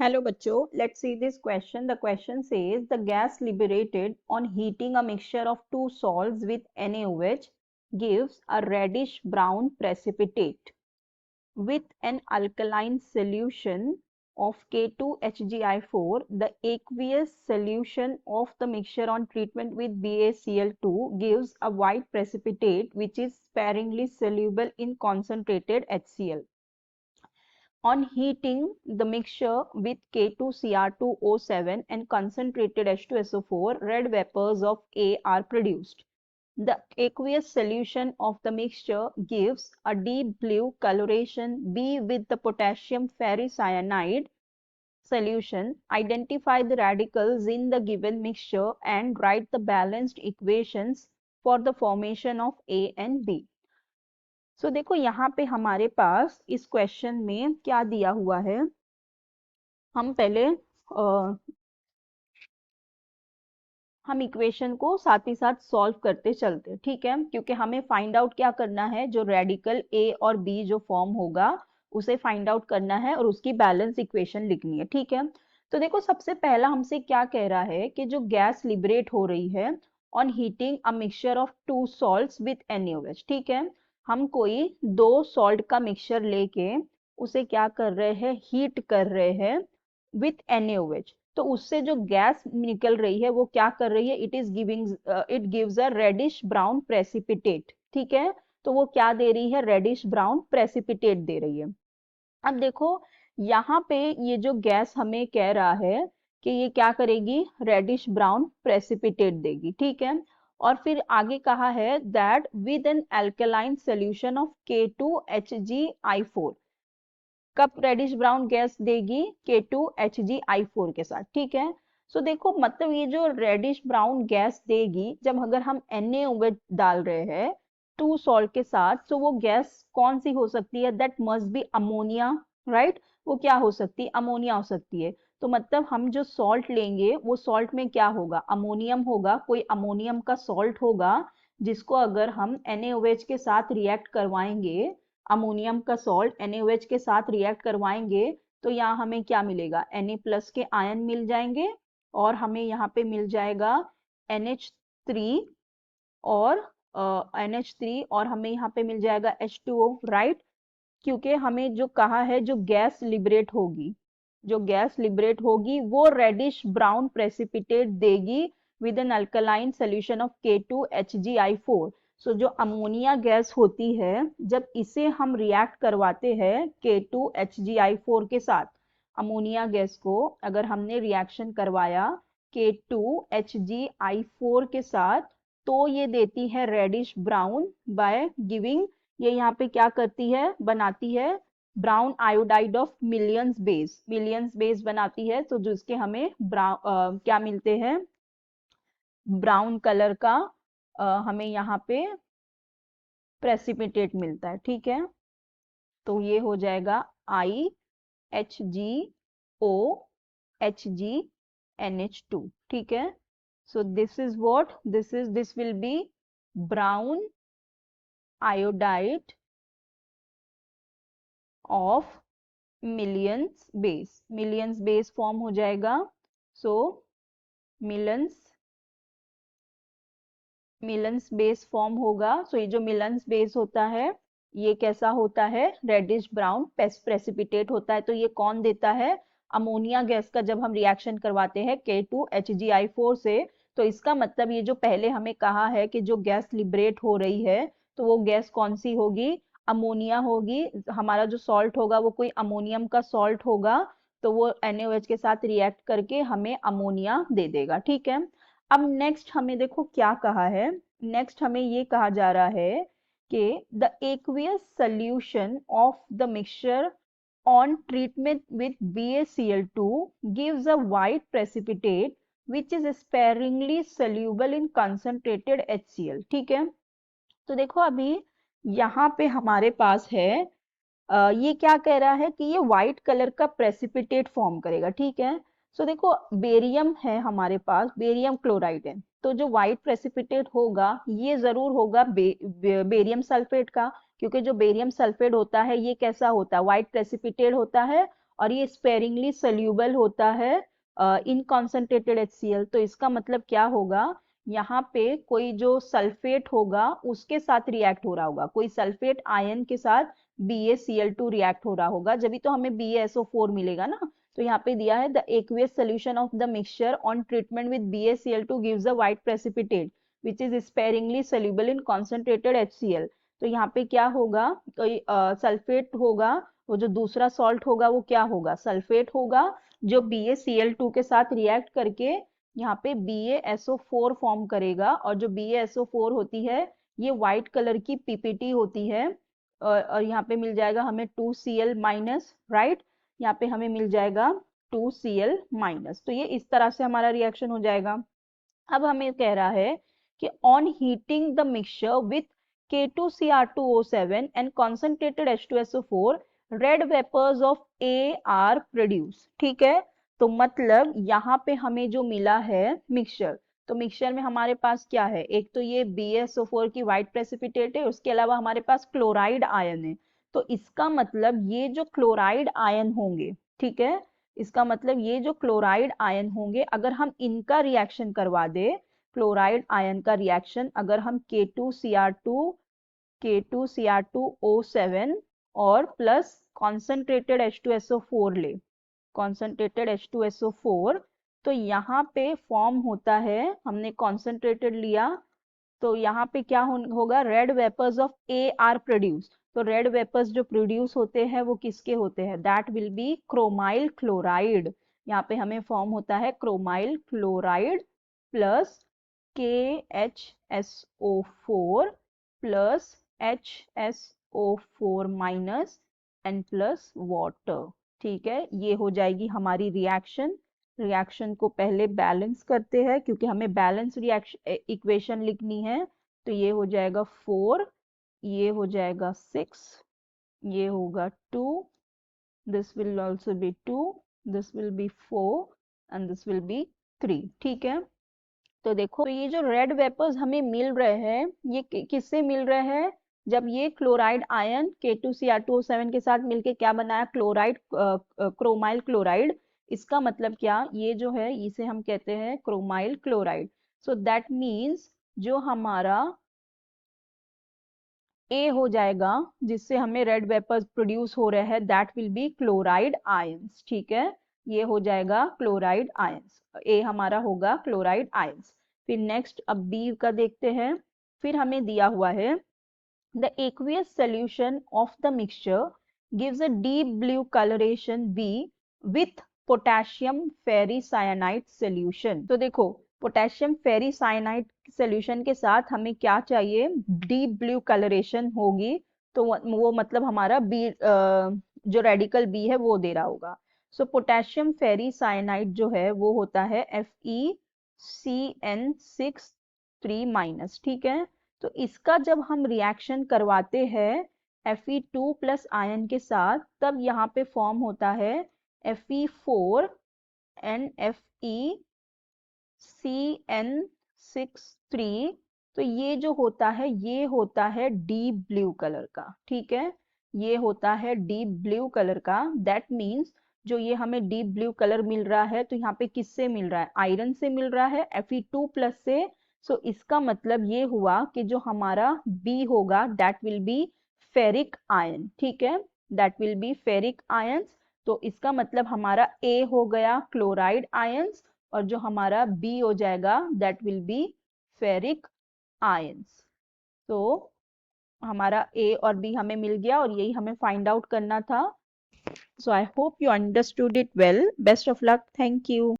Hello बच्चों, let's see this question. The question says the gas liberated on heating a mixture of two salts with NaOH gives a reddish brown precipitate with an alkaline solution of K2HgI4. The aqueous solution of the mixture on treatment with BaCl2 gives a white precipitate which is sparingly soluble in concentrated HCl. On heating the mixture with K2Cr2O7 and concentrated H2SO4, red vapors of A are produced. The aqueous solution of the mixture gives a deep blue coloration B with the potassium ferricyanide solution. Identify the radicals in the given mixture and write the balanced equations for the formation of A and B. सो देखो यहाँ पे हमारे पास इस question में क्या दिया हुआ है। हम पहले हम इक्वेशन को साथ ही साथ सॉल्व करते चलते, ठीक है, क्योंकि हमें फाइंड आउट क्या करना है, जो रेडिकल ए और बी जो फॉर्म होगा उसे फाइंड आउट करना है और उसकी बैलेंस इक्वेशन लिखनी है, ठीक है। तो देखो सबसे पहला हमसे क्या कह रहा है कि जो गैस लिबरेट हो रही है on heating a mixture of two salts with NaOH, ठीक है। हम कोई दो सॉल्ट का मिक्सचर लेके उसे क्या कर रहे हैं, हीट कर रहे हैं विथ NaOH। तो उससे जो गैस निकल रही है वो क्या कर रही है, it gives a reddish brown precipitate, ठीक है। तो वो क्या दे रही है, रेडिश ब्राउन प्रेसिपिटेट दे रही है। अब देखो यहाँ पे ये जो गैस हमें कह रहा है कि ये क्या करेगी, रेडिश ब्राउन प्रेसिपिटेट देगी, ठीक है। और फिर आगे कहा है that with an alkaline solution of K2HgI4, कब रेडिश ब्राउन गैस देगी, K2HgI4 के साथ, ठीक है। सो देखो मतलब ये जो रेडिश ब्राउन गैस देगी जब अगर हम NaOH डाल रहे हैं टू सॉल्ट के साथ, तो वो गैस कौन सी हो सकती है, that must be ammonia, right. वो क्या हो सकती है, अमोनिया हो सकती है। तो मतलब हम जो सॉल्ट लेंगे वो सॉल्ट में क्या होगा, अमोनियम होगा, कोई अमोनियम का सॉल्ट होगा जिसको अगर हम NaOH के साथ रिएक्ट करवाएंगे, अमोनियम का सॉल्ट NaOH के साथ रिएक्ट करवाएंगे, तो यहाँ हमें क्या मिलेगा, Na+ के आयन मिल जाएंगे और हमें यहाँ पे मिल जाएगा NH3 और NH3 और हमें यहाँ पे मिल जाएगा H2O, राइट। क्योंकि हमें जो कहा है जो गैस लिबरेट होगी, जो गैस लिबरेट होगी वो रेडिश ब्राउन प्रेसिपिटेट देगी with an alkaline solution of K2HgI4। So जो अमोनिया गैस होती है जब इसे हम रिएक्ट करवाते हैं K2HgI4 के साथ, अमोनिया गैस को अगर हमने रिएक्शन करवाया K2HgI4 के साथ, तो ये देती है रेडिश ब्राउन बाय गिविंग, ये यहाँ पे क्या करती है, बनाती है brown iodide of millions base बनाती है। तो जिसके हमें क्या मिलते हैं, ब्राउन कलर का हमें यहाँ पे प्रेसिपिटेट मिलता है, ठीक है। तो ये हो जाएगा IHGOHGNH2, ठीक है। So this is what, this will be brown iodide of millions base form हो जाएगा। सो मिलन्स बेस फॉर्म होगा। सो ये जो मिलन्स बेस होता है ये कैसा होता है, रेडिश ब्राउन प्रेसिपिटेट होता है। तो ये कौन देता है, अमोनिया गैस का जब हम रिएक्शन करवाते हैं K2HgI4 से। तो इसका मतलब ये जो पहले हमें कहा है कि जो गैस लिबरेट हो रही है तो वो गैस कौन सी होगी, अमोनिया होगी। हमारा जो सॉल्ट होगा वो कोई अमोनियम का सॉल्ट होगा, तो वो NaOH के साथ रिएक्ट करके हमें अमोनिया दे देगा, ठीक है। अब नेक्स्ट हमें देखो क्या कहा है, नेक्स्ट हमें ये कहा जा रहा है कि the aqueous solution of the mixture on treatment with BaCl2 gives a white precipitate which is sparingly soluble in concentrated HCl, ठीक है। तो देखो अभी यहाँ पे हमारे पास है ये क्या कह रहा है कि ये व्हाइट कलर का प्रेसिपिटेट फॉर्म करेगा, ठीक है। सो देखो बेरियम है हमारे पास, बेरियम क्लोराइड है, तो जो व्हाइट प्रेसिपिटेट होगा ये जरूर होगा बेरियम सल्फेट का, क्योंकि जो बेरियम सल्फेट होता है ये कैसा होता है, व्हाइट प्रेसिपिटेट होता है। और ये स्पेरिंगली सोल्यूबल होता है इन कॉन्सेंट्रेटेड HCl। तो इसका मतलब क्या होगा, यहाँ पे कोई जो सल्फेट होगा उसके साथ रिएक्ट हो रहा होगा, कोई सल्फेट आयन के साथ BaCl2 रिएक्ट हो रहा होगा, जब भी तो हमें BaSO4 मिलेगा ना। तो यहाँ पे दिया है the aqueous solution of the mixture on treatment with BaCl2 gives a white precipitate which is sparingly soluble in concentrated HCl। तो यहाँ पे क्या होगा, कोई सल्फेट होगा, वो जो दूसरा सॉल्ट होगा वो क्या होगा, सल्फेट होगा, जो BaCl2 के साथ रिएक्ट करके यहाँ पे BaSO4 फॉर्म करेगा। और जो BaSO4 होती है ये व्हाइट कलर की PPT होती है। और यहाँ पे मिल जाएगा हमें 2Cl माइनस, राइट, यहाँ पे हमें मिल जाएगा 2Cl माइनस। तो ये इस तरह से हमारा रिएक्शन हो जाएगा। अब हमें कह रहा है कि on heating the mixture with K2Cr2O7 and concentrated H2SO4 red vapours of A are produce. ठीक है, तो मतलब यहाँ पे हमें जो मिला है मिक्सचर, तो मिक्सचर में हमारे पास क्या है, एक तो ये BaSO4 की व्हाइट प्रेसिपिटेट है, उसके अलावा हमारे पास क्लोराइड आयन है। तो इसका मतलब ये जो क्लोराइड आयन होंगे, ठीक है, इसका मतलब ये जो क्लोराइड आयन होंगे, अगर हम इनका रिएक्शन करवा दे, क्लोराइड आयन का रिएक्शन अगर हम K2Cr2O7 और प्लस कॉन्सेंट्रेटेड H2SO4 ले, कॉन्सेंट्रेटेड H2SO4, तो यहाँ पे फॉर्म होता है, हमने कॉन्सेंट्रेटेड लिया, तो यहाँ पे क्या होगा, red vapours of A are produce. तो रेड वेपर्स जो प्रोड्यूस होते हैं वो किसके होते हैं, that will be chromyl chloride. यहाँ पे हमें फॉर्म होता है chromyl chloride plus KHSO4 plus HSO4 minus and plus water. ठीक है, ये हो जाएगी हमारी रिएक्शन। रिएक्शन को पहले बैलेंस करते हैं क्योंकि हमें बैलेंस रिएक्शन इक्वेशन लिखनी है। तो ये हो जाएगा 4, ये हो जाएगा 6, ये होगा 2, this will also be 2, this will be 4 and this will be 3। ठीक है, तो देखो, तो ये जो रेड वेपर्स हमें मिल रहे हैं ये किससे मिल रहे हैं, जब ये क्लोराइड आयन K2Cr2O7 के साथ मिलके क्या बनाया, क्लोराइड, क्रोमाइल क्लोराइड। इसका मतलब क्या, ये जो है इसे हम कहते हैं chromyl chloride. So that means जो हमारा ए हो जाएगा जिससे हमें रेड वेपर्स प्रोड्यूस हो रहे हैं, that will B chloride ions. ठीक है, ये हो जाएगा क्लोराइड आयंस, ए हमारा होगा क्लोराइड आयंस। फिर नेक्स्ट अब बी का देखते हैं। फिर हमें दिया हुआ है the aqueous solution of the mixture gives a deep blue coloration B with potassium ferricyanide solution। तो देखो, पोटेशियम फेरिसाइनाइड सोल्यूशन के साथ हमें क्या चाहिए, डीप ब्लू कलरेशन होगी। तो वो मतलब हमारा बी, जो रेडिकल बी है वो दे रहा होगा। सो पोटेशियम फेरिसाइनाइड जो है वो होता है FeCN6 माइनस। ठीक है, तो इसका जब हम रिएक्शन करवाते हैं Fe2 प्लस आयन के साथ, तब यहाँ पे फॉर्म होता है Fe4 एंड FeCN6 तो ये जो होता है ये होता है डीप ब्लू कलर का। ठीक है, ये होता है डीप ब्लू कलर का। दैट मीन्स जो ये हमें डीप ब्लू कलर मिल रहा है, तो यहाँ पे किससे मिल रहा है, आयरन से मिल रहा है, Fe2 प्लस से। सो इसका मतलब ये हुआ कि जो हमारा बी होगा that will B ferric ion. ठीक है, that will B ferric ions. तो इसका मतलब हमारा ए हो गया क्लोराइड आयंस और जो हमारा बी हो जाएगा that will B ferric ions. तो हमारा ए और बी हमें मिल गया और यही हमें फाइंड आउट करना था। So I hope you understood it well. Best of luck. Thank you.